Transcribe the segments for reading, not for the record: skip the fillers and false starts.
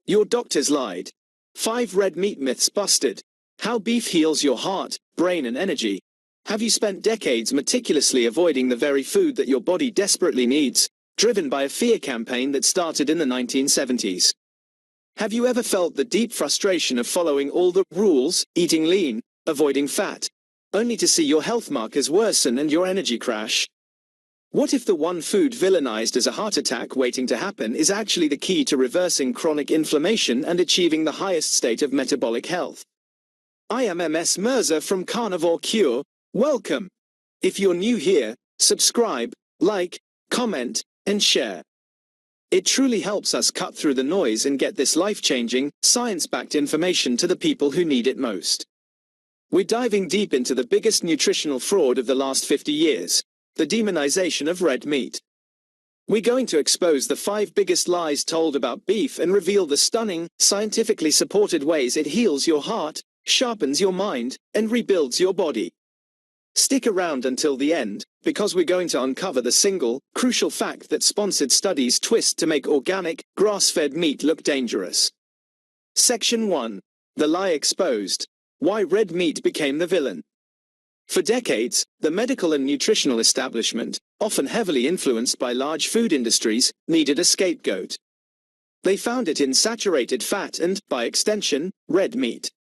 Your doctors lied. 5 red meat myths busted. How beef heals your heart, brain and energy. Have you spent decades meticulously avoiding the very food that your body desperately needs, driven by a fear campaign that started in the 1970s? Have you ever felt the deep frustration of following all the rules, eating lean, avoiding fat, only to see your health markers worsen and your energy crash? What if the one food villainized as a heart attack waiting to happen is actually the key to reversing chronic inflammation and achieving the highest state of metabolic health? I am Ms. Mirza from Carnivore Cure. Welcome. If you're new here, subscribe, like, comment, and share. It truly helps us cut through the noise and get this life-changing, science-backed information to the people who need it most. We're diving deep into the biggest nutritional fraud of the last 50 years. The demonization of red meat. We're going to expose the 5 biggest lies told about beef and reveal the stunning, scientifically supported ways it heals your heart, sharpens your mind, and rebuilds your body. Stick around until the end, because we're going to uncover the single, crucial fact that sponsored studies twist to make organic, grass-fed meat look dangerous. Section 1. The lie exposed. Why red meat became the villain. For decades, the medical and nutritional establishment, often heavily influenced by large food industries, needed a scapegoat. They found it in saturated fat and, by extension, red meat.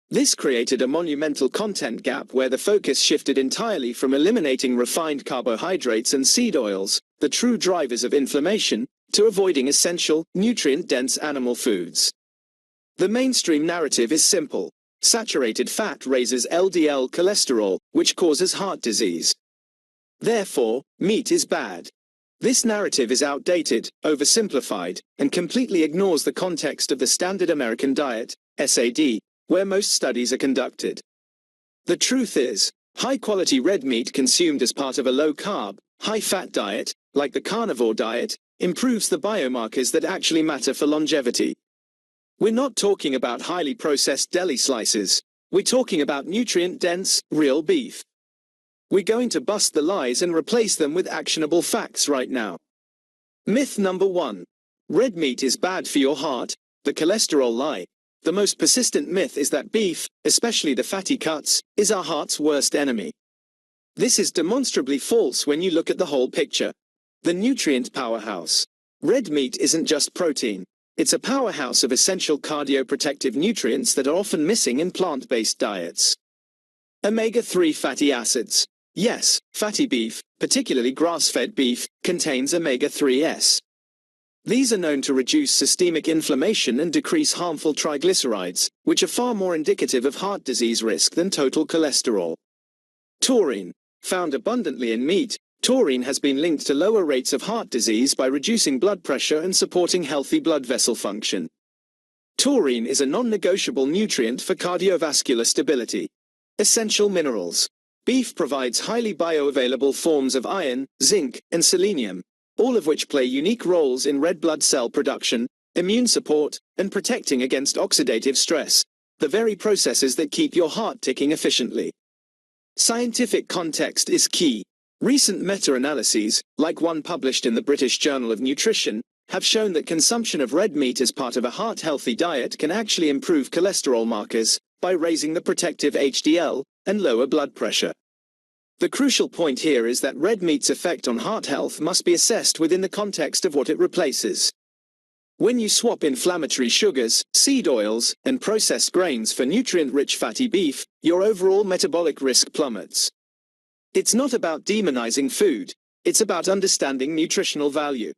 This created a monumental content gap where the focus shifted entirely from eliminating refined carbohydrates and seed oils, the true drivers of inflammation, to avoiding essential, nutrient-dense animal foods. The mainstream narrative is simple. Saturated fat raises LDL cholesterol, which causes heart disease. Therefore, meat is bad. This narrative is outdated, oversimplified, and completely ignores the context of the standard American diet, SAD, where most studies are conducted. The truth is, high-quality red meat consumed as part of a low-carb, high-fat diet, like the carnivore diet, improves the biomarkers that actually matter for longevity. We're not talking about highly processed deli slices. We're talking about nutrient-dense, real beef. We're going to bust the lies and replace them with actionable facts right now. Myth number 1. Red meat is bad for your heart. The cholesterol lie. The most persistent myth is that beef, especially the fatty cuts, is our heart's worst enemy. This is demonstrably false when you look at the whole picture. The nutrient powerhouse. Red meat isn't just protein. It's a powerhouse of essential cardioprotective nutrients that are often missing in plant-based diets. Omega-3 fatty acids. Yes, fatty beef, particularly grass-fed beef, contains omega-3s. These are known to reduce systemic inflammation and decrease harmful triglycerides, which are far more indicative of heart disease risk than total cholesterol. Taurine. Found abundantly in meat, taurine has been linked to lower rates of heart disease by reducing blood pressure and supporting healthy blood vessel function. Taurine is a non-negotiable nutrient for cardiovascular stability. Essential minerals. Beef provides highly bioavailable forms of iron, zinc, and selenium, all of which play unique roles in red blood cell production, immune support, and protecting against oxidative stress, the very processes that keep your heart ticking efficiently. Scientific context is key. Recent meta-analyses, like one published in the British Journal of Nutrition, have shown that consumption of red meat as part of a heart-healthy diet can actually improve cholesterol markers by raising the protective HDL and lower blood pressure. The crucial point here is that red meat's effect on heart health must be assessed within the context of what it replaces. When you swap inflammatory sugars, seed oils, and processed grains for nutrient-rich fatty beef, your overall metabolic risk plummets. It's not about demonizing food, it's about understanding nutritional value.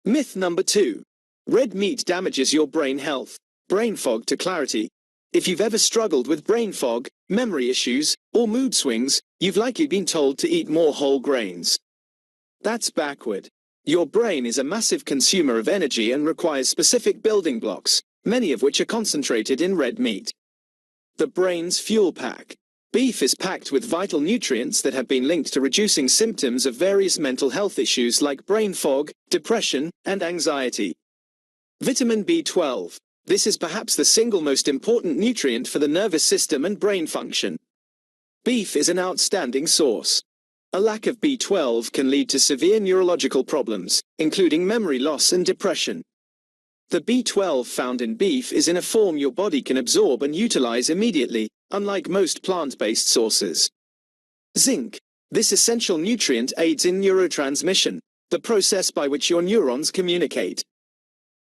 Myth number 2. Red meat damages your brain health. Brain fog to clarity. If you've ever struggled with brain fog, memory issues, or mood swings, you've likely been told to eat more whole grains. That's backward. Your brain is a massive consumer of energy and requires specific building blocks, many of which are concentrated in red meat. The brain's fuel pack. Beef is packed with vital nutrients that have been linked to reducing symptoms of various mental health issues like brain fog, depression, and anxiety. Vitamin B12. This is perhaps the single most important nutrient for the nervous system and brain function. Beef is an outstanding source. A lack of B12 can lead to severe neurological problems, including memory loss and depression. The B12 found in beef is in a form your body can absorb and utilize immediately, unlike most plant-based sources. Zinc. This essential nutrient aids in neurotransmission, the process by which your neurons communicate.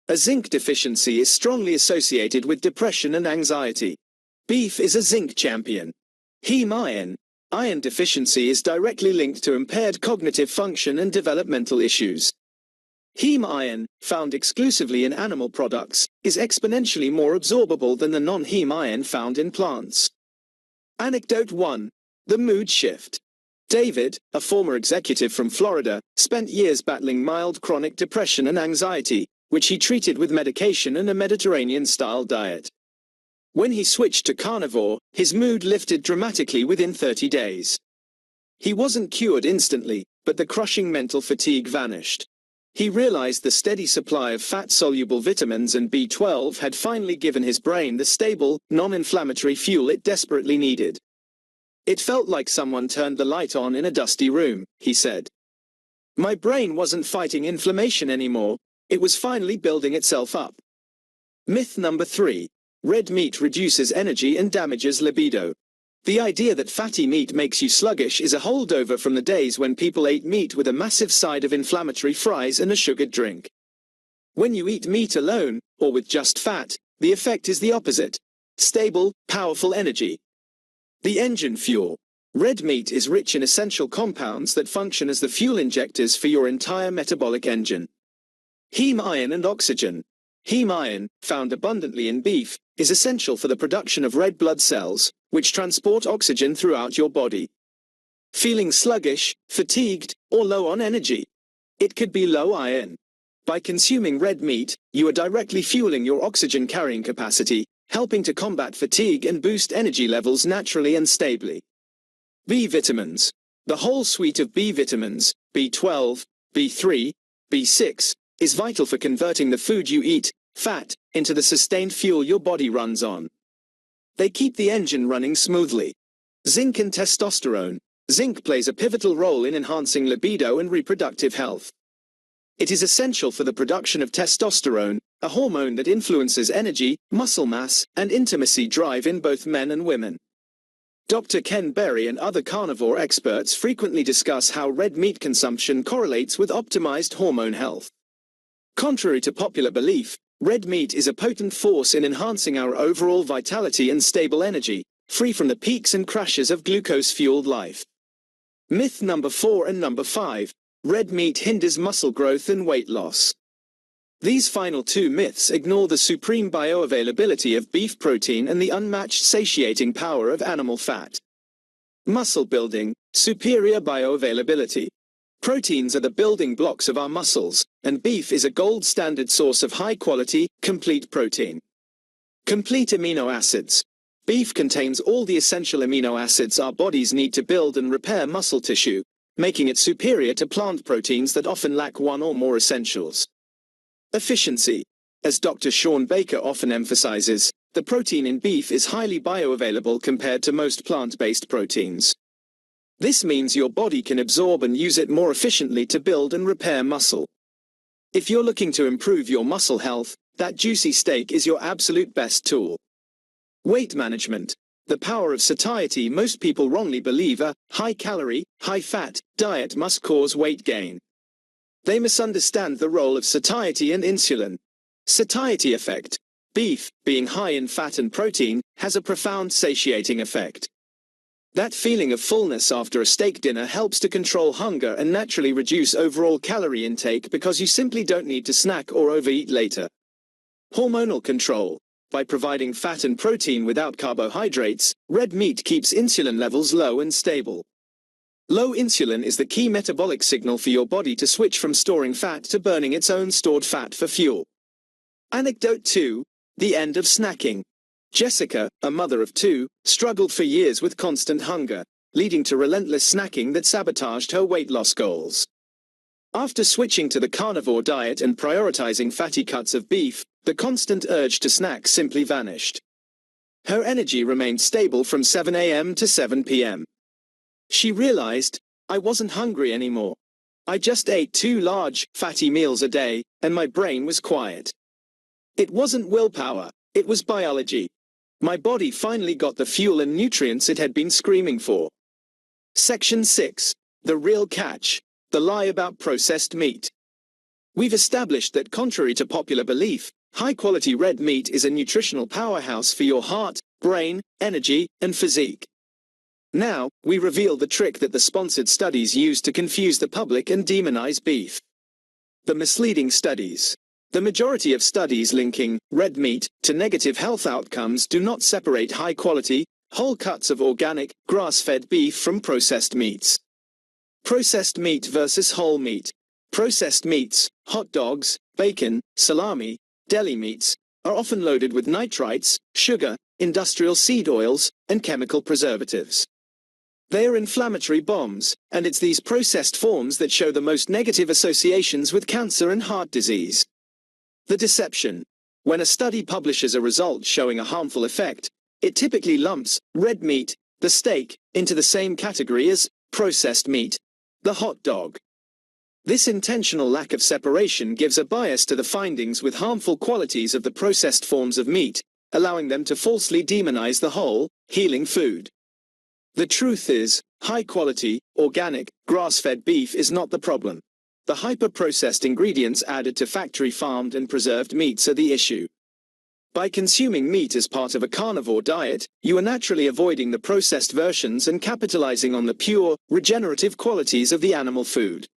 A zinc deficiency is strongly associated with depression and anxiety. Beef is a zinc champion. Heme iron. Iron deficiency is directly linked to impaired cognitive function and developmental issues. Heme iron, found exclusively in animal products, is exponentially more absorbable than the non-heme iron found in plants. Anecdote 1. The mood shift. David, a former executive from Florida, spent years battling mild chronic depression and anxiety, which he treated with medication and a Mediterranean-style diet. When he switched to carnivore, his mood lifted dramatically within 30 days. He wasn't cured instantly, but the crushing mental fatigue vanished. He realized the steady supply of fat-soluble vitamins and B12 had finally given his brain the stable, non-inflammatory fuel it desperately needed. It felt like someone turned the light on in a dusty room, he said. My brain wasn't fighting inflammation anymore, it was finally building itself up. Myth number 3. Red meat reduces energy and damages libido. The idea that fatty meat makes you sluggish is a holdover from the days when people ate meat with a massive side of inflammatory fries and a sugared drink. When you eat meat alone, or with just fat, the effect is the opposite. Stable, powerful energy. The engine fuel. Red meat is rich in essential compounds that function as the fuel injectors for your entire metabolic engine. Heme iron and oxygen. Heme iron, found abundantly in beef, is essential for the production of red blood cells, which transport oxygen throughout your body. Feeling sluggish, fatigued, or low on energy? It could be low iron. By consuming red meat, you are directly fueling your oxygen carrying capacity, helping to combat fatigue and boost energy levels naturally and stably. B vitamins. The whole suite of B vitamins, B12, B3, B6, is vital for converting the food you eat, fat, into the sustained fuel your body runs on. They keep the engine running smoothly. Zinc and testosterone. Zinc plays a pivotal role in enhancing libido and reproductive health. It is essential for the production of testosterone, a hormone that influences energy, muscle mass, and intimacy drive in both men and women. Dr. Ken Berry and other carnivore experts frequently discuss how red meat consumption correlates with optimized hormone health. Contrary to popular belief, red meat is a potent force in enhancing our overall vitality and stable energy, free from the peaks and crashes of glucose-fueled life. Myth number 4 and number 5. Red meat hinders muscle growth and weight loss. These final two myths ignore the supreme bioavailability of beef protein and the unmatched satiating power of animal fat. Muscle building, superior bioavailability. Proteins are the building blocks of our muscles, and beef is a gold standard source of high-quality, complete protein. Complete amino acids. Beef contains all the essential amino acids our bodies need to build and repair muscle tissue, making it superior to plant proteins that often lack one or more essentials. Efficiency. As Dr. Sean Baker often emphasizes, the protein in beef is highly bioavailable compared to most plant-based proteins. This means your body can absorb and use it more efficiently to build and repair muscle. If you're looking to improve your muscle health, that juicy steak is your absolute best tool. Weight management. The power of satiety. Most people wrongly believe a high-calorie, high-fat diet must cause weight gain. They misunderstand the role of satiety and insulin. Satiety effect. Beef, being high in fat and protein, has a profound satiating effect. That feeling of fullness after a steak dinner helps to control hunger and naturally reduce overall calorie intake because you simply don't need to snack or overeat later. Hormonal control. By providing fat and protein without carbohydrates, red meat keeps insulin levels low and stable. Low insulin is the key metabolic signal for your body to switch from storing fat to burning its own stored fat for fuel. Anecdote 2. The end of snacking. Jessica, a mother of 2, struggled for years with constant hunger, leading to relentless snacking that sabotaged her weight loss goals. After switching to the carnivore diet and prioritizing fatty cuts of beef, the constant urge to snack simply vanished. Her energy remained stable from 7 a.m. to 7 p.m. She realized, I wasn't hungry anymore. I just ate 2 large, fatty meals a day, and my brain was quiet. It wasn't willpower, it was biology. My body finally got the fuel and nutrients it had been screaming for. Section 6. The real catch. The lie about processed meat. We've established that contrary to popular belief, high-quality red meat is a nutritional powerhouse for your heart, brain, energy, and physique. Now, we reveal the trick that the sponsored studies use to confuse the public and demonize beef. The misleading studies. The majority of studies linking red meat to negative health outcomes do not separate high-quality, whole cuts of organic, grass-fed beef from processed meats. Processed meat versus whole meat. Processed meats, hot dogs, bacon, salami, deli meats, are often loaded with nitrites, sugar, industrial seed oils, and chemical preservatives. They are inflammatory bombs, and it's these processed forms that show the most negative associations with cancer and heart disease. The deception. When a study publishes a result showing a harmful effect, it typically lumps red meat, the steak, into the same category as processed meat, the hot dog. This intentional lack of separation gives a bias to the findings with harmful qualities of the processed forms of meat, allowing them to falsely demonize the whole, healing food. The truth is, high-quality, organic, grass-fed beef is not the problem. The hyper-processed ingredients added to factory-farmed and preserved meats are the issue. By consuming meat as part of a carnivore diet, you are naturally avoiding the processed versions and capitalizing on the pure, regenerative qualities of the animal food.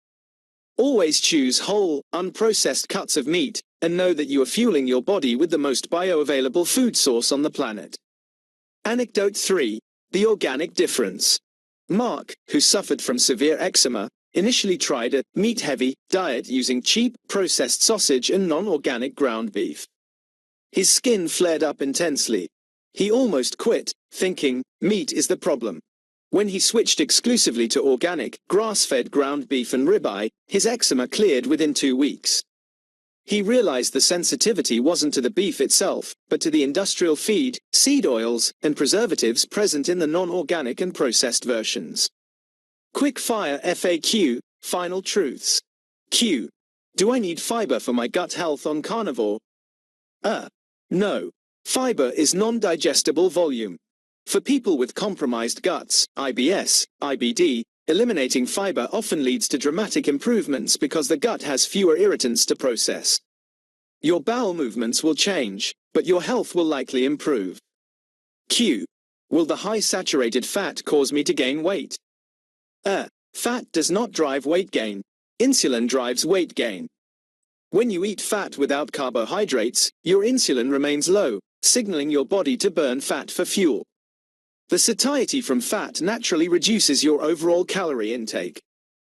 Always choose whole, unprocessed cuts of meat, and know that you are fueling your body with the most bioavailable food source on the planet. Anecdote 3. The organic difference. Mark, who suffered from severe eczema, initially tried a meat-heavy diet using cheap, processed sausage and non-organic ground beef. His skin flared up intensely. He almost quit, thinking, meat is the problem. When he switched exclusively to organic, grass-fed ground beef and ribeye, his eczema cleared within 2 weeks. He realized the sensitivity wasn't to the beef itself, but to the industrial feed, seed oils, and preservatives present in the non-organic and processed versions. Quick-fire FAQ, final truths. Q. Do I need fiber for my gut health on carnivore? No. Fiber is non-digestible volume. For people with compromised guts, IBS, IBD, eliminating fiber often leads to dramatic improvements because the gut has fewer irritants to process. Your bowel movements will change, but your health will likely improve. Q. Will the high saturated fat cause me to gain weight? Fat does not drive weight gain. Insulin drives weight gain. When you eat fat without carbohydrates, your insulin remains low, signaling your body to burn fat for fuel. The satiety from fat naturally reduces your overall calorie intake.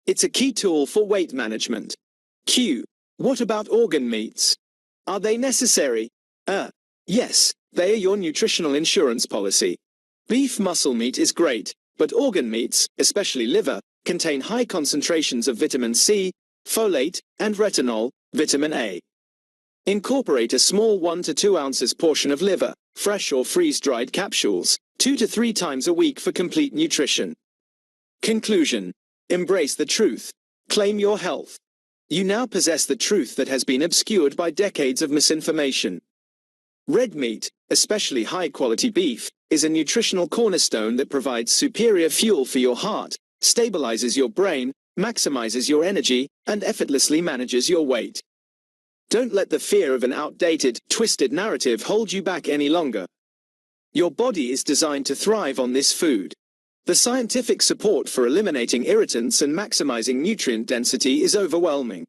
It's a key tool for weight management. Q. What about organ meats? Are they necessary? Yes, they are your nutritional insurance policy. Beef muscle meat is great, but organ meats, especially liver, contain high concentrations of vitamin C, folate, and retinol, vitamin A. Incorporate a small 1 to 2 ounces portion of liver, fresh or freeze-dried capsules, 2 to 3 times a week for complete nutrition. Conclusion. Embrace the truth. Claim your health. You now possess the truth that has been obscured by decades of misinformation. Red meat, especially high-quality beef, is a nutritional cornerstone that provides superior fuel for your heart, stabilizes your brain, maximizes your energy, and effortlessly manages your weight. Don't let the fear of an outdated, twisted narrative hold you back any longer. Your body is designed to thrive on this food. The scientific support for eliminating irritants and maximizing nutrient density is overwhelming.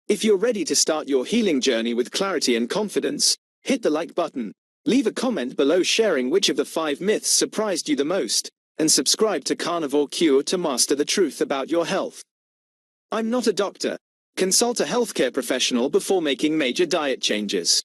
If you're ready to start your healing journey with clarity and confidence, hit the like button, leave a comment below sharing which of the 5 myths surprised you the most, and subscribe to Carnivore Cure to master the truth about your health. I'm not a doctor. Consult a healthcare professional before making major diet changes.